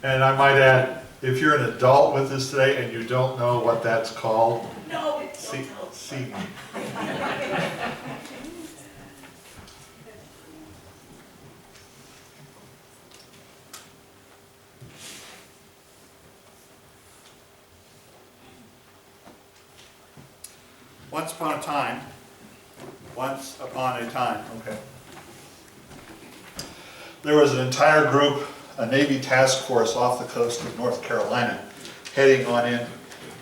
And I might add, if you're an adult with us today and you don't know what that's called, No, it's don't see me. Once upon a time, okay. There was an entire group, a Navy task force off the coast of North Carolina, heading on in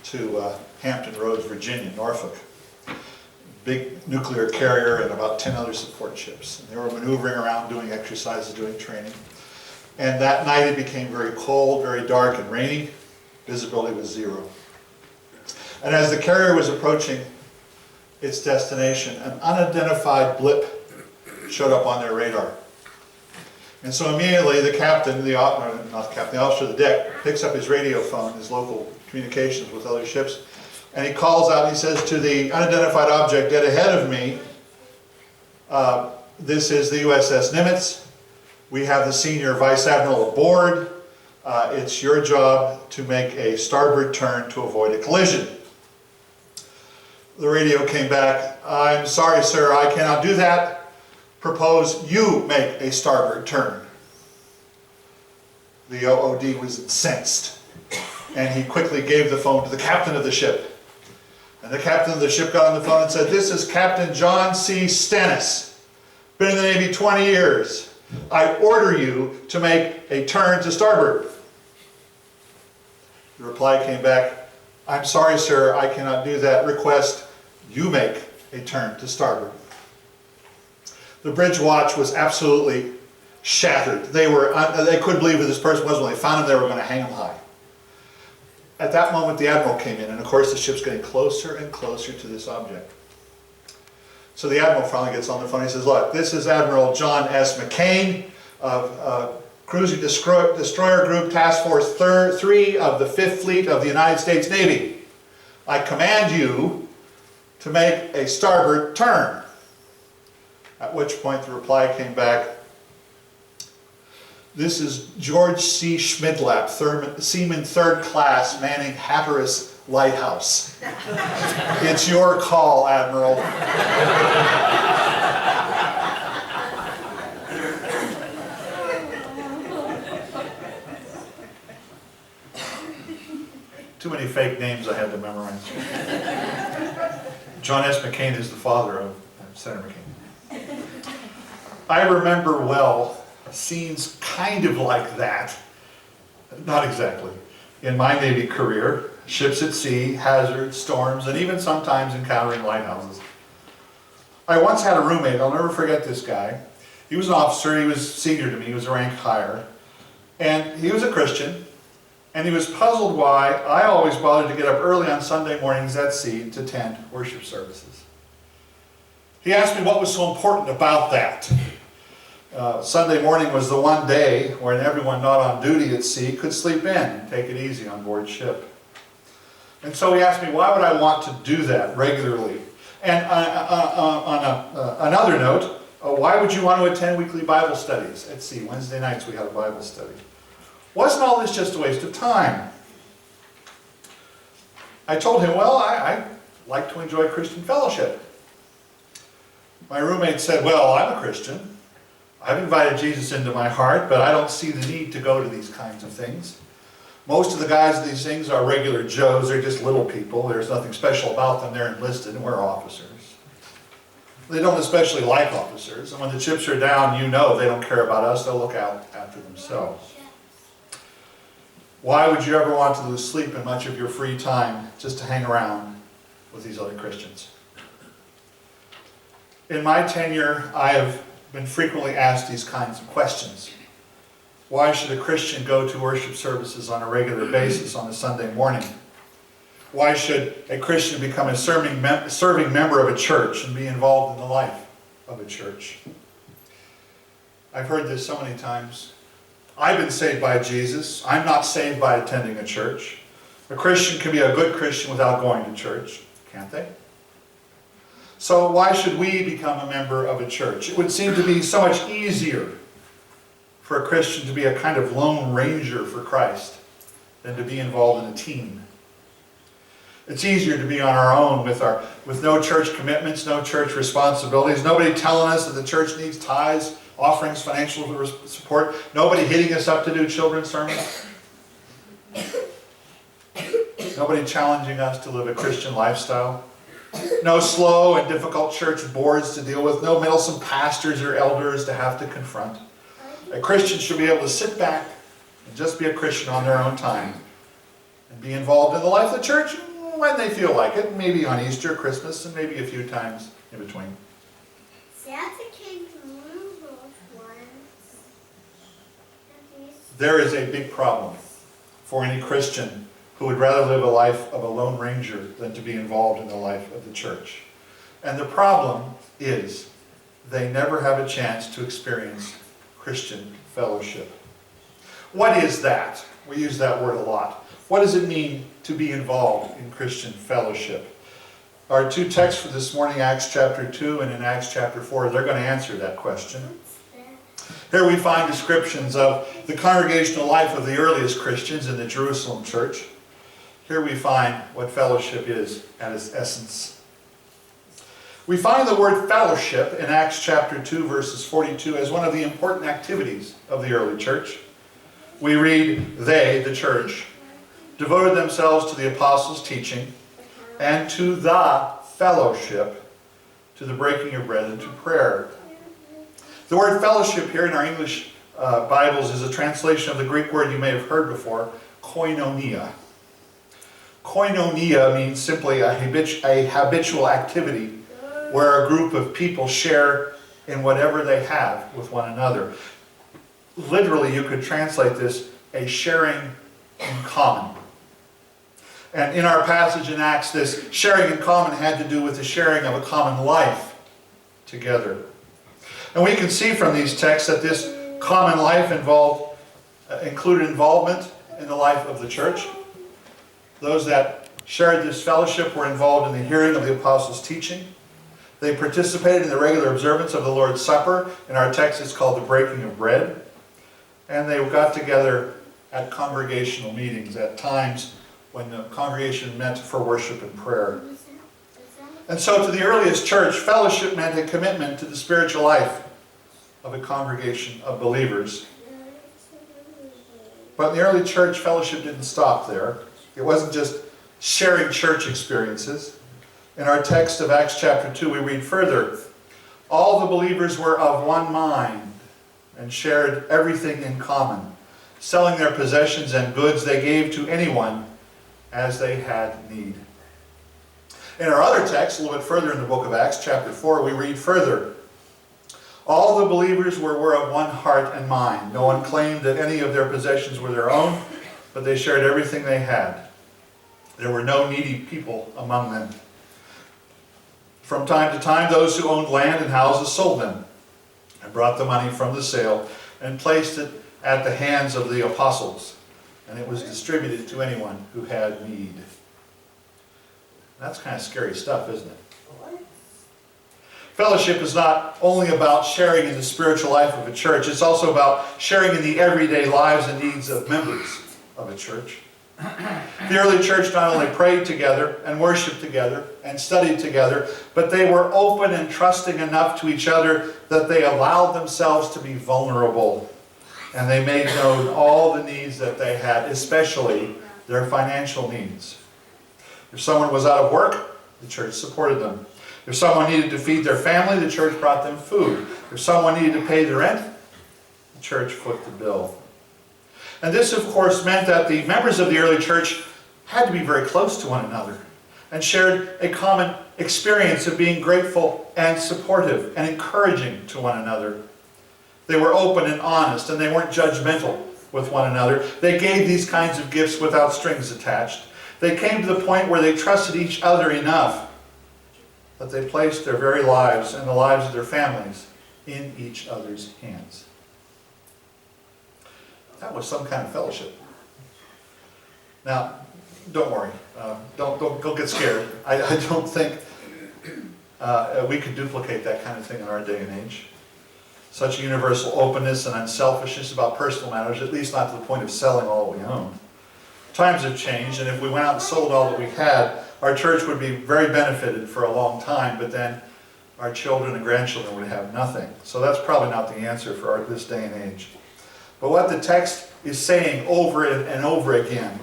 to Hampton Roads, Virginia, Norfolk. Big nuclear carrier and about 10 other support ships. And they were maneuvering around, doing exercises, doing training. And that night it became very cold, very dark and rainy. Visibility was 0. And as the carrier was approaching its destination, an unidentified blip showed up on their radar. And so immediately the captain, the officer of the deck, picks up his radio phone, his local communications with other ships, and he calls out and he says to the unidentified object dead ahead of me, this is the USS Nimitz. We have the senior vice admiral aboard. It's your job to make a starboard turn to avoid a collision. The radio came back, I'm sorry sir, I cannot do that. Propose you make a starboard turn. The OOD was incensed, and he quickly gave the phone to the captain of the ship. And the captain of the ship got on the phone and said, this is Captain John C. Stennis. Been in the Navy 20 years. I order you to make a turn to starboard. The reply came back, I'm sorry sir, I cannot do that. Request you make a turn to starboard. The bridge watch was absolutely shattered. They couldn't believe who this person was. When they found him, they were going to hang him high. At that moment, the admiral came in, and of course the ship's getting closer and closer to this object. So the admiral finally gets on the phone. He says, look, this is Admiral John S. McCain of Cruising Destroyer Group Task Force 3 of the 5th Fleet of the United States Navy. I command you to make a starboard turn. At which point the reply came back, this is George C. Schmidlap, Seaman 3rd Class, manning Hatteras Lighthouse. It's your call, Admiral. Too many fake names I had to memorize. John S. McCain is the father of Senator McCain. I remember well scenes kind of like that, not exactly, in my Navy career, ships at sea, hazards, storms, and even sometimes encountering lighthouses. I once had a roommate, I'll never forget this guy. He was an officer, he was senior to me, he was a rank higher, and he was a Christian, and he was puzzled why I always bothered to get up early on Sunday mornings at sea to attend worship services. He asked me what was so important about that. Sunday morning was the one day when everyone not on duty at sea could sleep in and take it easy on board ship. And so he asked me, why would I want to do that regularly? And on another note, why would you want to attend weekly Bible studies at sea? Wednesday nights we had a Bible study. Wasn't all this just a waste of time? I told him, well, I like to enjoy Christian fellowship. My roommate said, well, I'm a Christian. I've invited Jesus into my heart, but I don't see the need to go to these kinds of things. Most of the guys at these things are regular Joes. They're just little people. There's nothing special about them. They're enlisted and we're officers. They don't especially like officers. And when the chips are down, you know they don't care about us. They'll look out after themselves. Why would you ever want to lose sleep in much of your free time just to hang around with these other Christians? In my tenure, I have been frequently asked these kinds of questions. Why should a Christian go to worship services on a regular basis on a Sunday morning? Why should a Christian become a serving member of a church and be involved in the life of a church? I've heard this so many times. I've been saved by Jesus. I'm not saved by attending a church. A Christian can be a good Christian without going to church, can't they? So why should we become a member of a church? It would seem to be so much easier for a Christian to be a kind of lone ranger for Christ than to be involved in a team. It's easier to be on our own with no church commitments, no church responsibilities, nobody telling us that the church needs tithes, offerings, financial support, nobody hitting us up to do children's sermons, nobody challenging us to live a Christian lifestyle, no slow and difficult church boards to deal with, no meddlesome pastors or elders to have to confront. A Christian should be able to sit back and just be a Christian on their own time and be involved in the life of the church when they feel like it, maybe on Easter, Christmas, and maybe a few times in between. Santa came to Wallrose once. There is a big problem for any Christian who would rather live a life of a lone ranger than to be involved in the life of the church. And the problem is they never have a chance to experience Christian fellowship. What is that? We use that word a lot. What does it mean to be involved in Christian fellowship? Our two texts for this morning, Acts chapter 2 and in Acts chapter 4, they're going to answer that question. Here we find descriptions of the congregational life of the earliest Christians in the Jerusalem church. Here we find what fellowship is at its essence. We find the word fellowship in Acts chapter 2 verses 42 as one of the important activities of the early church. We read, they, the church, devoted themselves to the apostles' teaching and to the fellowship, to the breaking of bread and to prayer. The word fellowship here in our English Bibles is a translation of the Greek word you may have heard before, koinonia. Koinonia means simply a habitual activity where a group of people share in whatever they have with one another. Literally, you could translate this a sharing in common. And in our passage in Acts, this sharing in common had to do with the sharing of a common life together. And we can see from these texts that this common life included involvement in the life of the church. Those that shared this fellowship were involved in the hearing of the apostles' teaching. They participated in the regular observance of the Lord's Supper. In our text, it's called the breaking of bread. And they got together at congregational meetings, at times when the congregation met for worship and prayer. And so to the earliest church, fellowship meant a commitment to the spiritual life of a congregation of believers. But in the early church, fellowship didn't stop there. It wasn't just sharing church experiences. In our text of Acts chapter 2, we read further, all the believers were of one mind and shared everything in common. Selling their possessions and goods, they gave to anyone as they had need. In our other text, a little bit further in the book of Acts, chapter 4, we read further. All the believers were of one heart and mind. No one claimed that any of their possessions were their own, but they shared everything they had. There were no needy people among them. From time to time, those who owned land and houses sold them and brought the money from the sale and placed it at the hands of the apostles, and it was distributed to anyone who had need. That's kind of scary stuff, isn't it? Fellowship is not only about sharing in the spiritual life of a church, it's also about sharing in the everyday lives and needs of members of a church. The early church not only prayed together and worshiped together and studied together, but they were open and trusting enough to each other that they allowed themselves to be vulnerable. And they made known all the needs that they had, especially their financial needs. If someone was out of work, the church supported them. If someone needed to feed their family, the church brought them food. If someone needed to pay the rent, the church foot the bill. And this, of course, meant that the members of the early church had to be very close to one another and shared a common experience of being grateful and supportive and encouraging to one another. They were open and honest, and they weren't judgmental with one another. They gave these kinds of gifts without strings attached. They came to the point where they trusted each other enough that they placed their very lives and the lives of their families in each other's hands. That was some kind of fellowship. Now, don't worry. Don't get scared. I don't think we could duplicate that kind of thing in our day and age. such a universal openness and unselfishness about personal matters, at least not to the point of selling all that we own. Times have changed, and if we went out and sold all that we had, our church would be very benefited for a long time, but then our children and grandchildren would have nothing. So that's probably not the answer for this day and age. But what the text is saying over and over again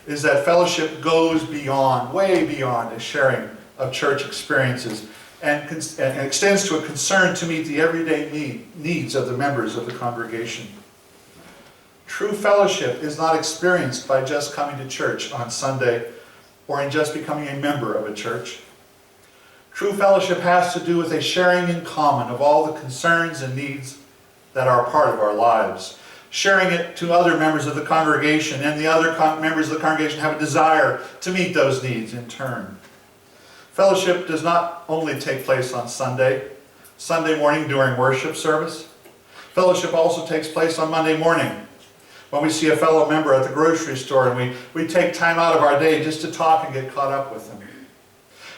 is that fellowship goes beyond, way beyond, a sharing of church experiences and extends to a concern to meet the everyday needs of the members of the congregation. True fellowship is not experienced by just coming to church on Sunday or in just becoming a member of a church. True fellowship has to do with a sharing in common of all the concerns and needs that are a part of our lives. Sharing it to other members of the congregation, and the other members of the congregation have a desire to meet those needs in turn. Fellowship does not only take place on Sunday morning during worship service. Fellowship also takes place on Monday morning when we see a fellow member at the grocery store and we take time out of our day just to talk and get caught up with them.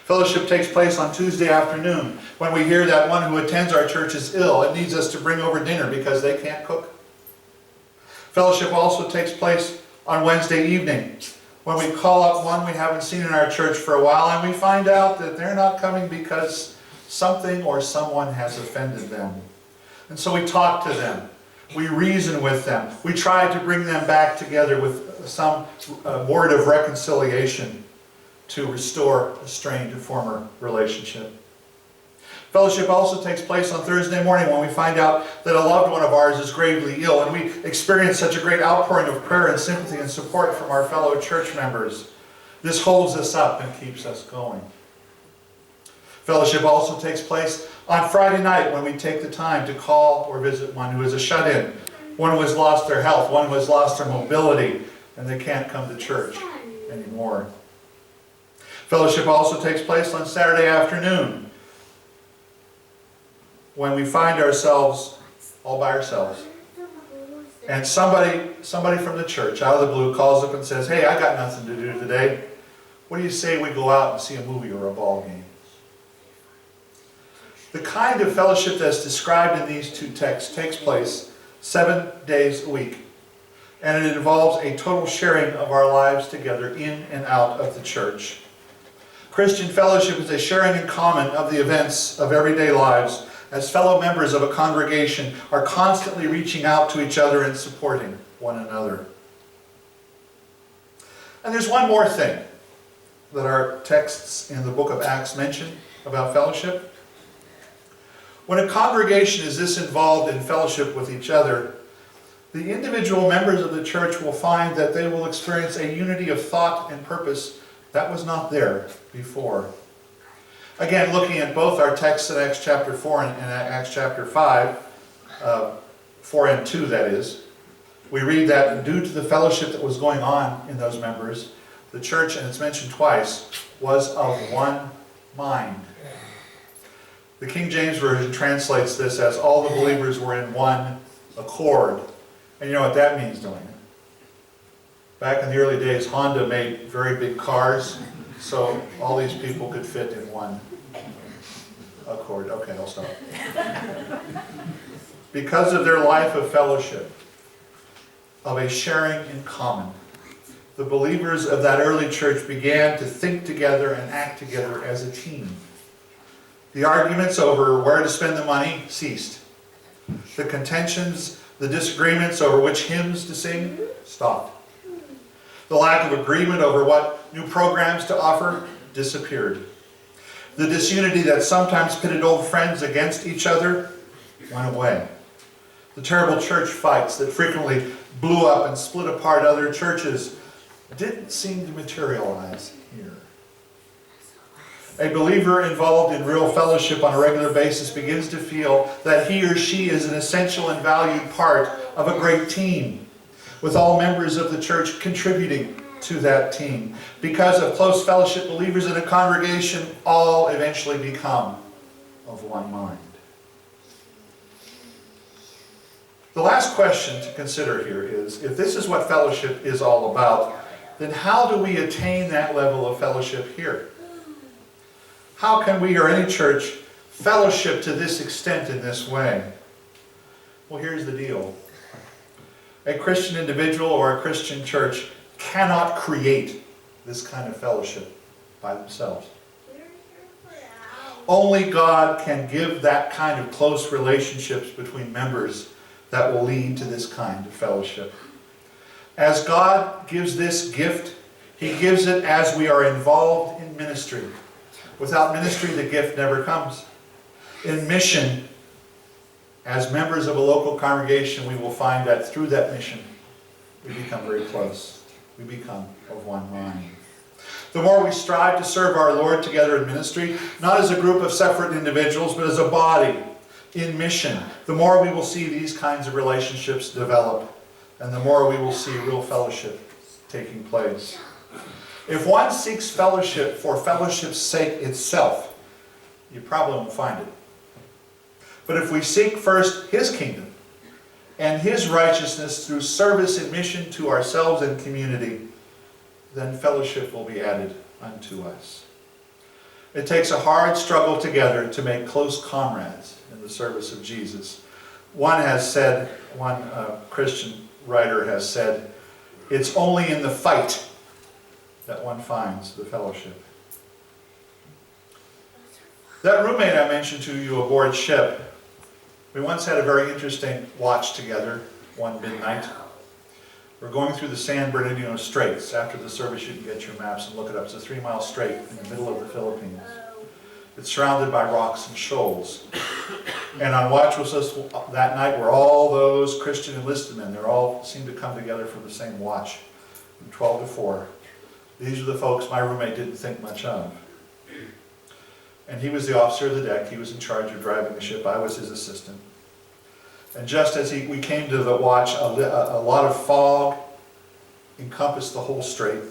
Fellowship takes place on Tuesday afternoon when we hear that one who attends our church is ill and needs us to bring over dinner because they can't cook. Fellowship also takes place on Wednesday evening when we call up one we haven't seen in our church for a while and we find out that they're not coming because something or someone has offended them. And so we talk to them. We reason with them. We try to bring them back together with some word of reconciliation to restore a strained former relationship. Fellowship also takes place on Thursday morning when we find out that a loved one of ours is gravely ill and we experience such a great outpouring of prayer and sympathy and support from our fellow church members. This holds us up and keeps us going. Fellowship also takes place on Friday night when we take the time to call or visit one who is a shut-in, one who has lost their health, one who has lost their mobility, and they can't come to church anymore. Fellowship also takes place on Saturday afternoon when we find ourselves all by ourselves. And somebody from the church, out of the blue, calls up and says, "Hey, I got nothing to do today. What do you say we go out and see a movie or a ball game?" The kind of fellowship that's described in these two texts takes place 7 days a week. And it involves a total sharing of our lives together in and out of the church. Christian fellowship is a sharing in common of the events of everyday lives as fellow members of a congregation are constantly reaching out to each other and supporting one another. And there's one more thing that our texts in the book of Acts mention about fellowship. When a congregation is this involved in fellowship with each other, the individual members of the church will find that they will experience a unity of thought and purpose that was not there before. Again, looking at both our texts in Acts chapter 4 and Acts chapter 5, 4 and 2 that is, we read that due to the fellowship that was going on in those members, the church, and it's mentioned twice, was of one mind. The King James Version translates this as all the believers were in one accord. And you know what that means, don't you? Back in the early days, Honda made very big cars, so all these people could fit in one accord. Okay, I'll stop. Because of their life of fellowship, of a sharing in common, the believers of that early church began to think together and act together as a team. The arguments over where to spend the money ceased. The contentions, the disagreements over which hymns to sing stopped. The lack of agreement over what new programs to offer disappeared. The disunity that sometimes pitted old friends against each other went away. The terrible church fights that frequently blew up and split apart other churches didn't seem to materialize here. A believer involved in real fellowship on a regular basis begins to feel that he or she is an essential and valued part of a great team, with all members of the church contributing to that team. Because of close fellowship, believers in a congregation all eventually become of one mind. The last question to consider here is, if this is what fellowship is all about, then how do we attain that level of fellowship here? How can we or any church fellowship to this extent in this way? Well, here's the deal. A Christian individual or a Christian church cannot create this kind of fellowship by themselves. Only God can give that kind of close relationships between members that will lead to this kind of fellowship. As God gives this gift, He gives it as we are involved in ministry. Without ministry, the gift never comes. In mission, as members of a local congregation, we will find that through that mission, we become very close. We become of one mind. The more we strive to serve our Lord together in ministry, not as a group of separate individuals, but as a body in mission, the more we will see these kinds of relationships develop, and the more we will see real fellowship taking place. If one seeks fellowship for fellowship's sake itself, you probably won't find it. But if we seek first His kingdom and His righteousness through service and mission to ourselves and community, then fellowship will be added unto us. It takes a hard struggle together to make close comrades in the service of Jesus. One Christian writer has said, it's only in the fight that one finds the fellowship. That roommate I mentioned to you aboard ship, we once had a very interesting watch together one midnight. We're going through the San Bernardino Straits. After the service you can get your maps and look it up. It's a 3-mile strait in the middle of the Philippines. It's surrounded by rocks and shoals. And on watch with us that night were all those Christian enlisted men. They all seemed to come together for the same watch from 12 to 4. These are the folks my roommate didn't think much of. And he was the officer of the deck. He was in charge of driving the ship. I was his assistant. And just as we came to the watch, a lot of fog encompassed the whole strait.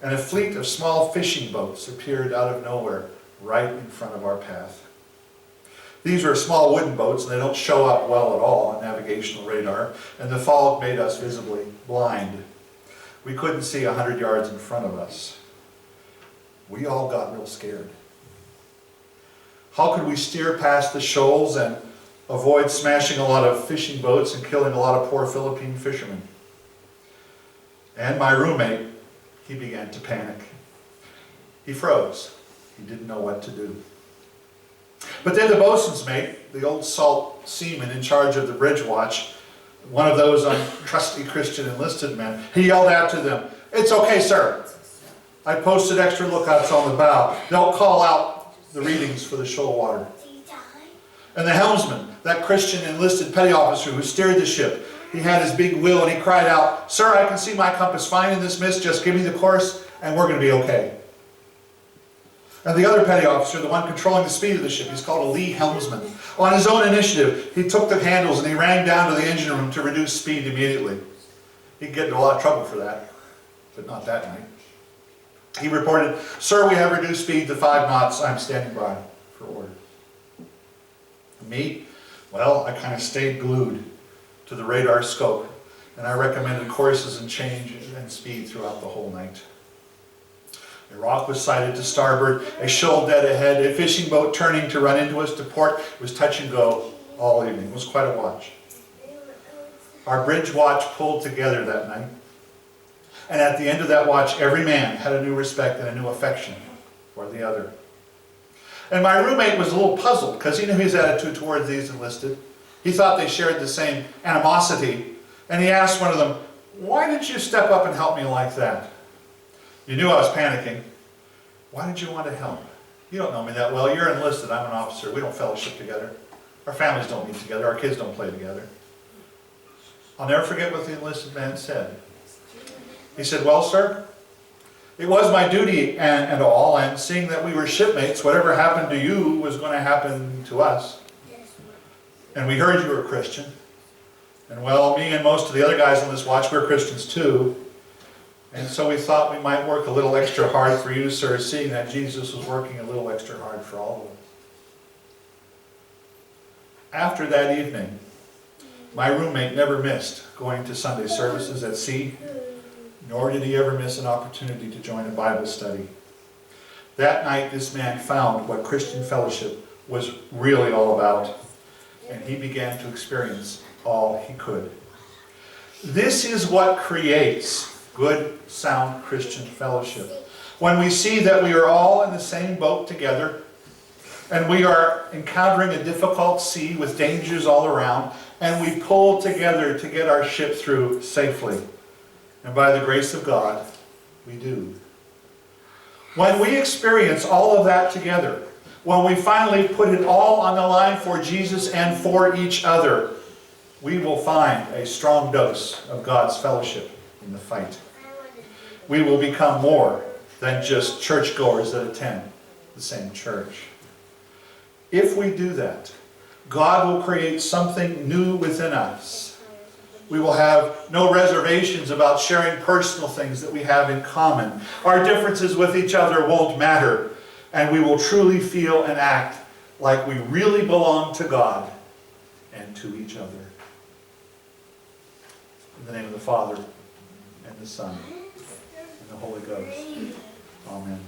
And a fleet of small fishing boats appeared out of nowhere right in front of our path. These were small wooden boats, and they don't show up well at all on navigational radar. And the fog made us visibly blind. We couldn't see 100 yards in front of us. We all got real scared. How could we steer past the shoals and avoid smashing a lot of fishing boats and killing a lot of poor Philippine fishermen? And my roommate, he began to panic. He froze. He didn't know what to do. But then the boatswain's mate, the old salt seaman in charge of the bridge watch, one of those trusty Christian enlisted men, he yelled out to them, "It's okay, sir. I posted extra lookouts on the bow. They'll call out the readings for the shoal water." And the helmsman, that Christian enlisted petty officer who steered the ship, he had his big wheel and he cried out, "Sir, I can see my compass fine in this mist. Just give me the course and we're going to be okay." And the other petty officer, the one controlling the speed of the ship, he's called a lee helmsman. On his own initiative, he took the handles and he ran down to the engine room to reduce speed immediately. He'd get into a lot of trouble for that, but not that night. He reported, "Sir, we have reduced speed to 5 knots. I'm standing by for orders." Me? Well, I kind of stayed glued to the radar scope, and I recommended courses and change and speed throughout the whole night. A rock was sighted to starboard, a shoal dead ahead, a fishing boat turning to run into us to port. It was touch and go all evening. It was quite a watch. Our bridge watch pulled together that night. And at the end of that watch, every man had a new respect and a new affection for the other. And my roommate was a little puzzled because he knew his attitude towards these enlisted. He thought they shared the same animosity. And he asked one of them, "Why didn't you step up and help me like that?" You knew I was panicking. "Why did you want to help? You don't know me that well. You're enlisted. I'm an officer. We don't fellowship together. Our families don't meet together. Our kids don't play together." I'll never forget what the enlisted man said. He said, "Well, sir, it was my duty and all, and seeing that we were shipmates, whatever happened to you was going to happen to us. And we heard you were a Christian. And well, me and most of the other guys on this watch, we're Christians too. And so we thought we might work a little extra hard for you, sir, seeing that Jesus was working a little extra hard for all of us." After that evening, my roommate never missed going to Sunday services at sea, nor did he ever miss an opportunity to join a Bible study. That night, this man found what Christian fellowship was really all about, and he began to experience all he could. This is what creates good, sound Christian fellowship. When we see that we are all in the same boat together, and we are encountering a difficult sea with dangers all around, and we pull together to get our ship through safely. And by the grace of God, we do. When we experience all of that together, when we finally put it all on the line for Jesus and for each other, we will find a strong dose of God's fellowship in the fight. We will become more than just churchgoers that attend the same church. If we do that, God will create something new within us. We will have no reservations about sharing personal things that we have in common. Our differences with each other won't matter, and we will truly feel and act like we really belong to God and to each other. In the name of the Father, and the Son, and the Holy Ghost. Amen.